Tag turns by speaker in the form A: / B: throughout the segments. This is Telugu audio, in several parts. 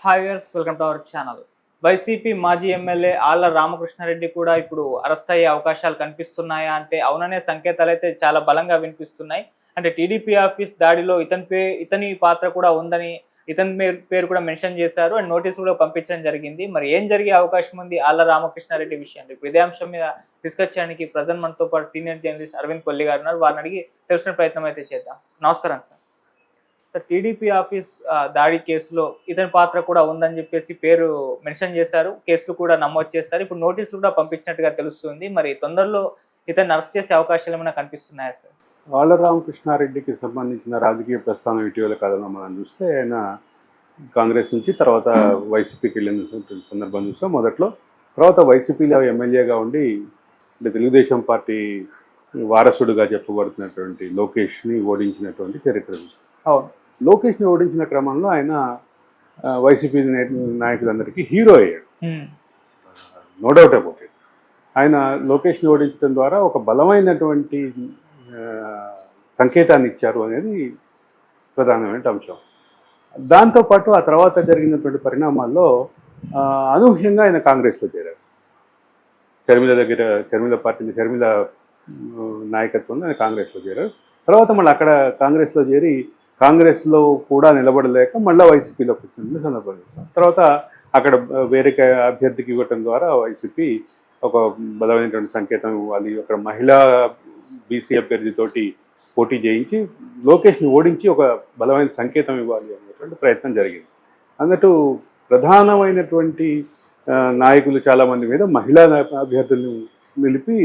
A: Hi viewers, welcome to our channel. YCP మాజీ ఎమ్మెల్యే ఆళ్ల రామకృష్ణారెడ్డి కూడా ఇప్పుడు అరెస్ట్ అయ్యే అవకాశాలు కనిపిస్తున్నాయా అంటే అవుననే సంకేతాలు అయితే చాలా బలంగా వినిపిస్తున్నాయి. అంటే టీడీపీ ఆఫీస్ దాడిలో ఇతని పాత్ర కూడా ఉందని ఇతని పేరు కూడా మెన్షన్ చేశారు అండ్ నోటీస్ కూడా పంపించడం జరిగింది. మరి ఏం జరిగే అవకాశం ఉంది ఆళ్ల రామకృష్ణారెడ్డి విషయంలో? ఇప్పుడు ఇదే అంశం మీద డిస్కస్ చేయడానికి ప్రజెంట్ మనతో పాటు సీనియర్ జర్నలిస్ట్ అరవింద్ కొల్లి గారు ఉన్నారు. వారిని అడిగి తెలుసుకునే ప్రయత్నం అయితే చేద్దాం. నమస్కారం సార్. సార్, టీడీపీ ఆఫీస్ దాడి కేసులో ఇతని పాత్ర కూడా ఉందని చెప్పేసి పేరు మెన్షన్ చేశారు. కేసులు కూడా నమోదు చేశారు. ఇప్పుడు నోటీసులు కూడా పంపించినట్టుగా తెలుస్తుంది. మరి తొందరలో ఇతన్ని అరెస్ట్ చేసే అవకాశాలు ఏమైనా కనిపిస్తున్నాయా సార్?
B: ఆళ్ల రామకృష్ణారెడ్డికి సంబంధించిన రాజకీయ ప్రస్థానం ఇటీవల కాలంలో మనం చూస్తే ఆయన కాంగ్రెస్ నుంచి తర్వాత వైసీపీకి వెళ్ళిన సందర్భం చూస్తాం. మొదట్లో తర్వాత వైసీపీలో ఎమ్మెల్యేగా ఉండి తెలుగుదేశం పార్టీ వారసుడుగా చెప్పబడుతున్నటువంటి లోకేష్ని ఓడించినటువంటి చరిత్ర చూస్తాం.
A: అవును.
B: లోకేష్ని ఓడించిన క్రమంలో ఆయన వైసీపీ నాయకులందరికీ హీరో అయ్యాడు. No doubt about it. ఆయన లోకేష్ని ఓడించడం ద్వారా ఒక బలమైనటువంటి సంకేతాన్ని ఇచ్చారు అనేది ప్రధానమైన అంశం. దాంతోపాటు ఆ తర్వాత జరిగినటువంటి పరిణామాల్లో అనూహ్యంగా ఆయన కాంగ్రెస్లో చేరారు. షర్మిల నాయకత్వంలో ఆయన కాంగ్రెస్లో చేరారు. తర్వాత మళ్ళీ అక్కడ కాంగ్రెస్లో చేరి కాంగ్రెస్లో కూడా నిలబడలేక మళ్ళీ వైసీపీలోకి వచ్చిన సందర్భం చేస్తాం. తర్వాత అక్కడ వేరే అభ్యర్థికి ఇవ్వటం ద్వారా వైసీపీ ఒక బలమైనటువంటి సంకేతం ఇవ్వాలి, అక్కడ మహిళా బీసీ అభ్యర్థితోటి పోటీ చేయించి లోకేష్ని ఓడించి ఒక బలమైన సంకేతం ఇవ్వాలి అనేటువంటి ప్రయత్నం జరిగింది. అన్నట్టు ప్రధానమైనటువంటి నాయకులు చాలామంది మీద మహిళా అభ్యర్థులను నిలిపి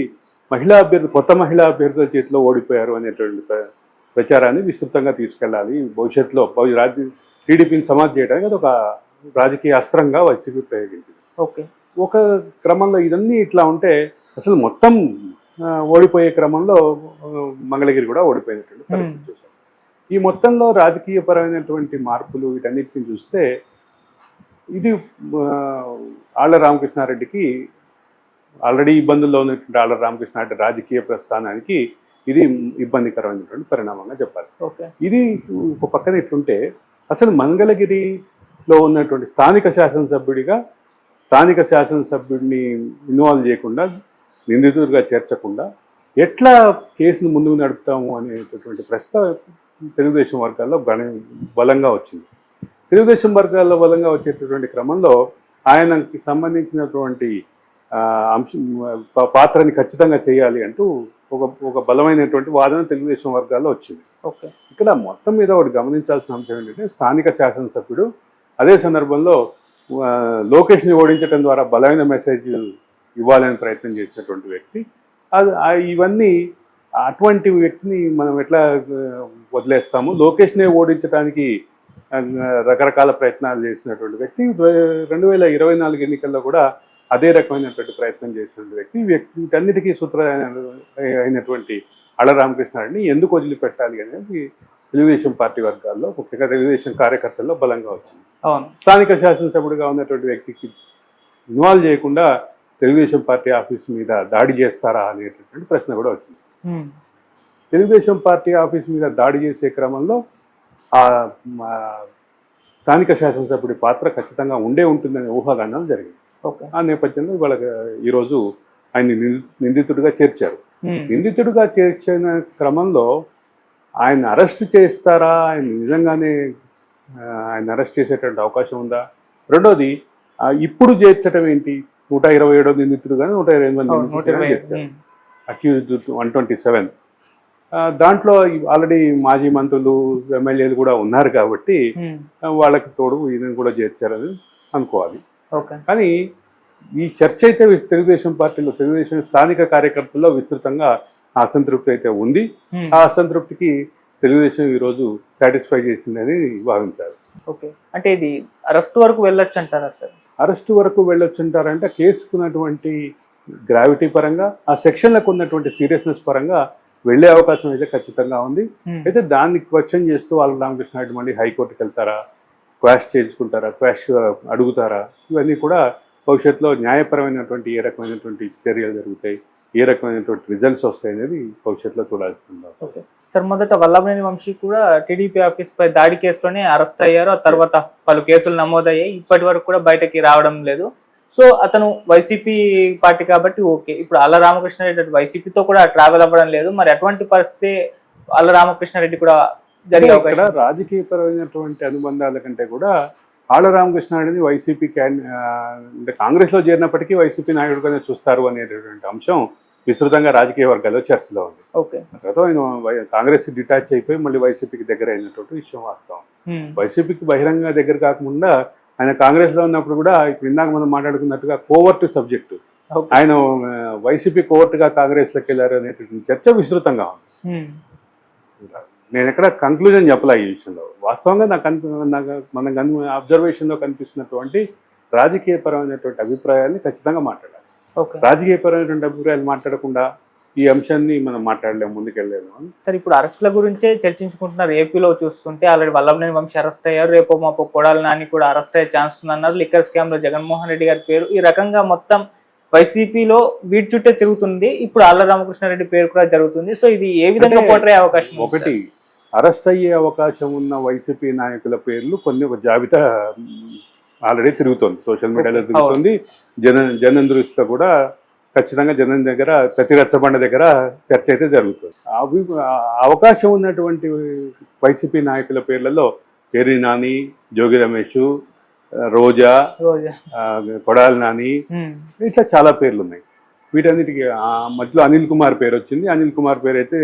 B: కొత్త మహిళా అభ్యర్థుల చేతిలో ఓడిపోయారు అనేటువంటి ప్రచారాన్ని విస్తృతంగా తీసుకెళ్ళాలి, భవిష్యత్తులో టీడీపీని సమాధి చేయడానికి అది ఒక రాజకీయ అస్త్రంగా వైసీపీ ప్రయోగించింది. ఒక క్రమంలో ఇవన్నీ ఇట్లా ఉంటే అసలు మొత్తం ఓడిపోయే క్రమంలో మంగళగిరి కూడా ఓడిపోయినటువంటి పరిస్థితి చూసాం. ఈ మొత్తంలో రాజకీయపరమైనటువంటి మార్పులు వీటన్నిటిని చూస్తే ఇది ఆళ్ల రామకృష్ణారెడ్డికి ఆల్రెడీ ఇబ్బందుల్లో ఉన్నటువంటి ఆళ్ల రామకృష్ణారెడ్డి రాజకీయ ప్రస్థానానికి ఇది ఇబ్బందికరమైనటువంటి పరిణామంగా చెప్పాలి. ఇది ఒక పక్కన ఇట్లుంటే అసలు మంగళగిరిలో ఉన్నటువంటి స్థానిక శాసనసభ్యుడిని ఇన్వాల్వ్ చేయకుండా, నిందితుడిగా చేర్చకుండా ఎట్లా కేసును ముందుకు నడుపుతాము అనేటటువంటి ప్రశ్న తెలుగుదేశం వర్గాల్లో బలంగా వచ్చింది. తెలుగుదేశం వర్గాల్లో బలంగా వచ్చేటటువంటి క్రమంలో ఆయనకి సంబంధించినటువంటి పాత్రని ఖచ్చితంగా చేయాలి అంటూ ఒక బలమైనటువంటి వాదన తెలుగుదేశం వర్గాల్లో వచ్చింది. ఇక్కడ మొత్తం మీద ఒకటి గమనించాల్సిన అంశం ఏంటంటే స్థానిక శాసనసభ్యుడు అదే సందర్భంలో లోకేష్ని ఓడించడం ద్వారా బలమైన మెసేజ్ ఇవ్వాలని ప్రయత్నం చేసినటువంటి వ్యక్తి. ఇవన్నీ అటువంటి వ్యక్తిని మనం ఎట్లా వదిలేస్తాము? లోకేష్ని ఓడించడానికి రకరకాల ప్రయత్నాలు చేసినటువంటి వ్యక్తి 2024 ఎన్నికల్లో కూడా అదే రకమైనటువంటి ప్రయత్నం చేసినటువంటి వ్యక్తి వీటన్నిటికీ అయినటువంటి ఆళ్ల రామకృష్ణారెడ్డిని ఎందుకు వదిలిపెట్టాలి అనేది తెలుగుదేశం పార్టీ వర్గాల్లో, ముఖ్యంగా తెలుగుదేశం కార్యకర్తల్లో బలంగా వచ్చింది. స్థానిక శాసనసభ్యుడిగా ఉన్నటువంటి వ్యక్తికి ఇన్వాల్వ్ చేయకుండా తెలుగుదేశం పార్టీ ఆఫీస్ మీద దాడి చేస్తారా అనేటటువంటి ప్రశ్న కూడా వచ్చింది. తెలుగుదేశం పార్టీ ఆఫీస్ మీద దాడి చేసే క్రమంలో ఆ స్థానిక శాసనసభ్యుడి పాత్ర ఖచ్చితంగా ఉంటుందనే ఊహాగానాలు జరిగింది. ఆ నేపథ్యంలో వాళ్ళకి ఈరోజు ఆయన నిందితుడిగా చేర్చారు. నిందితుడిగా చేర్చిన క్రమంలో ఆయన అరెస్ట్ చేస్తారా, ఆయన నిజంగానే ఆయన అరెస్ట్ చేసేటువంటి అవకాశం ఉందా? రెండోది, ఇప్పుడు చేర్చడం ఏంటి? 127వ నిందితుడుగానే 128 చేర్చారు. అక్యూజ్డ్ 127. దాంట్లో ఆల్రెడీ మాజీ మంత్రులు, ఎమ్మెల్యేలు కూడా ఉన్నారు కాబట్టి వాళ్ళకి తోడు ఈయన కూడా చేర్చారని అనుకోవాలి. కానీ ఈ చర్చ అయితే తెలుగుదేశం స్థానిక కార్యకర్తల్లో విస్తృతంగా అసంతృప్తి అయితే ఉంది. ఆ అసంతృప్తికి తెలుగుదేశం ఈరోజు సాటిస్ఫై చేసిందని భావించారు.
A: అంటే ఇది అరెస్ట్ వరకు వెళ్ళొచ్చు అంటారా సార్?
B: అరెస్ట్ వరకు వెళ్ళొచ్చు అంటారంటే కేసుకున్నటువంటి గ్రావిటీ పరంగా, ఆ సెక్షన్లకు ఉన్నటువంటి సీరియస్నెస్ పరంగా వెళ్లే అవకాశం అయితే ఖచ్చితంగా ఉంది. అయితే దాన్ని క్వశ్చన్ చేస్తూ ఆళ్ల రామకృష్ణారెడ్డి మళ్ళీ హైకోర్టుకి వెళ్తారా, క్వాష్ చేయించుకుంటారా, క్వాష్ అడుగుతారా, ఇవన్నీ కూడా భవిష్యత్తులో న్యాయపరమైనటువంటి ఏ రకమైనటువంటి చర్యలు జరుగుతాయి, ఏ రకమైనటువంటి రిజల్ట్స్ వస్తాయి అనేది భవిష్యత్తులో చూడాల్సింది.
A: ఓకే సార్, మొదట వల్లభనేని వంశీ కూడా టీడీపీ ఆఫీస్ పై దాడి కేసులోనే అరెస్ట్ అయ్యారు. ఆ తర్వాత పలు కేసులు నమోదయ్యాయి. ఇప్పటి వరకు కూడా బయటకి రావడం లేదు. సో అతను వైసీపీ పార్టీ కాబట్టి ఓకే. ఇప్పుడు ఆళ్ల రామకృష్ణారెడ్డి వైసీపీతో కూడా ట్రావెల్ అవ్వడం లేదు. మరి అటువంటి పరిస్థితి ఆళ్ల రామకృష్ణారెడ్డి కూడా జరిగే
B: ఇక్కడ
A: అవకాశం.
B: రాజకీయపరమైనటువంటి అనుబంధాల కంటే కూడా ఆళ్ల రామకృష్ణారెడ్డిని వైసీపీ అంటే కాంగ్రెస్లో చేరినప్పటికీ వైసీపీ నాయకుడిగానే చూస్తారు అనేటటువంటి అంశం విస్తృతంగా రాజకీయ వర్గాల్లో చర్చలో ఉంది.
A: ఓకే.
B: తర్వాత ఆయన కాంగ్రెస్ డిటాచ్ అయిపోయి మళ్ళీ వైసీపీకి దగ్గర అయినటువంటి విషయం వాస్తవం. వైసీపీకి బహిరంగ దగ్గర కాకుండా ఆయన కాంగ్రెస్లో ఉన్నప్పుడు కూడా ఇప్పుడు ఇందాక మనం మాట్లాడుకున్నట్టుగా కోవర్ట్ సబ్జెక్టు, ఆయన వైసీపీ కోవర్ట్గా కాంగ్రెస్లోకి వెళ్ళారు అనేటటువంటి చర్చ విస్తృతంగా ఉంది. నేను ఎక్కడ కంక్లూజన్ చెప్పలే ఈ విషయంలో. వాస్తవంగా మన అబ్జర్వేషన్లో కనిపిస్తున్నటువంటి రాజకీయపరమైనటువంటి అభిప్రాయాన్ని ఖచ్చితంగా మాట్లాడాలి. రాజకీయపరమైనటువంటి అభిప్రాయాలు మాట్లాడకుండా ఈ అంశాన్ని మనం మాట్లాడలేము, ముందుకెళ్ళలేము.
A: సార్, ఇప్పుడు అరెస్ట్ల గురించే చర్చించుకుంటున్నారు. ఏపీలో చూస్తుంటే ఆల్రెడీ వల్లభనేని వంశీ అరెస్ట్ అయ్యారు. రేపు మాపు కొడాలి నాని కూడా అరెస్ట్ అయ్యే ఛాన్స్ ఉందన్నారు. లిక్కర్ స్కామ్ లో జగన్మోహన్ రెడ్డి గారి పేరు ఈ రకంగా మొత్తం వైసీపీలో వీటి చుట్టే తిరుగుతుంది. ఇప్పుడు ఆళ్ల రామకృష్ణారెడ్డి పేరు కూడా జరుగుతుంది. సో ఇది ఏ విధంగా పోట్రే అవకాశం?
B: ఒకటి, అరెస్ట్ అయ్యే అవకాశం ఉన్న వైసీపీ నాయకుల పేర్లు ఒక జాబితా ఆల్రెడీ తిరుగుతుంది, సోషల్ మీడియాలో తిరుగుతుంది. జనం దృష్టిలో కూడా ఖచ్చితంగా జనం దగ్గర ప్రతి రచ్చబండ దగ్గర చర్చ అయితే జరుగుతుంది. అవకాశం ఉన్నటువంటి వైసీపీ నాయకుల పేర్లలో పేర్ని నాని, జోగి రమేష్, రోజా, కొడాలి నాని, ఇట్లా చాలా పేర్లు ఉన్నాయి. వీటన్నిటికీ మధ్యలో అనిల్ కుమార్ పేరు వచ్చింది. అనిల్ కుమార్ పేరు అయితే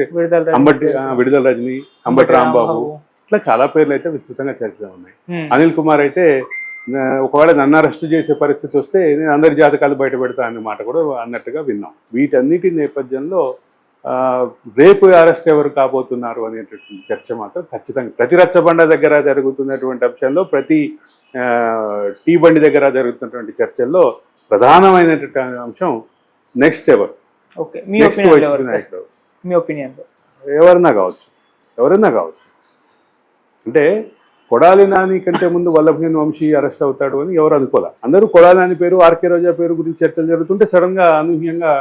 B: విడుదల రజని, అంబటి రాంబాబు, ఇట్లా చాలా పేర్లు అయితే విస్తృతంగా చర్చలో ఉన్నాయి. అనిల్ కుమార్ అయితే ఒకవేళ నన్ను అరెస్ట్ చేసే పరిస్థితి వస్తే నేను అందరి జాతకాలు బయట పెడతా అనే మాట కూడా అన్నట్టుగా విన్నాం. వీటన్నిటి నేపథ్యంలో రేపు అరెస్ట్ ఎవరు కాబోతున్నారు అనేటటువంటి చర్చ మాత్రం ఖచ్చితంగా ప్రతి రచ్చబండ దగ్గర జరుగుతున్నటువంటి అంశంలో, ప్రతి టీ బండి దగ్గర జరుగుతున్నటువంటి చర్చల్లో ప్రధానమైనటువంటి అంశం నెక్స్ట్ ఎవరు, నెక్స్ట్ వైసీపీ నాయకుడు,
A: మీ ఒపీనియన్
B: ఎవరైనా కావచ్చు. అంటే కొడాలి నాని కంటే ముందు వల్లభనేని వంశీ అరెస్ట్ అవుతాడు అని ఎవరు అనుకోలే. అందరూ కొడాలి నాని పేరు, ఆర్కే రోజా పేరు గురించి చర్చలు జరుగుతుంటే సడన్ గా అనూహ్యంగా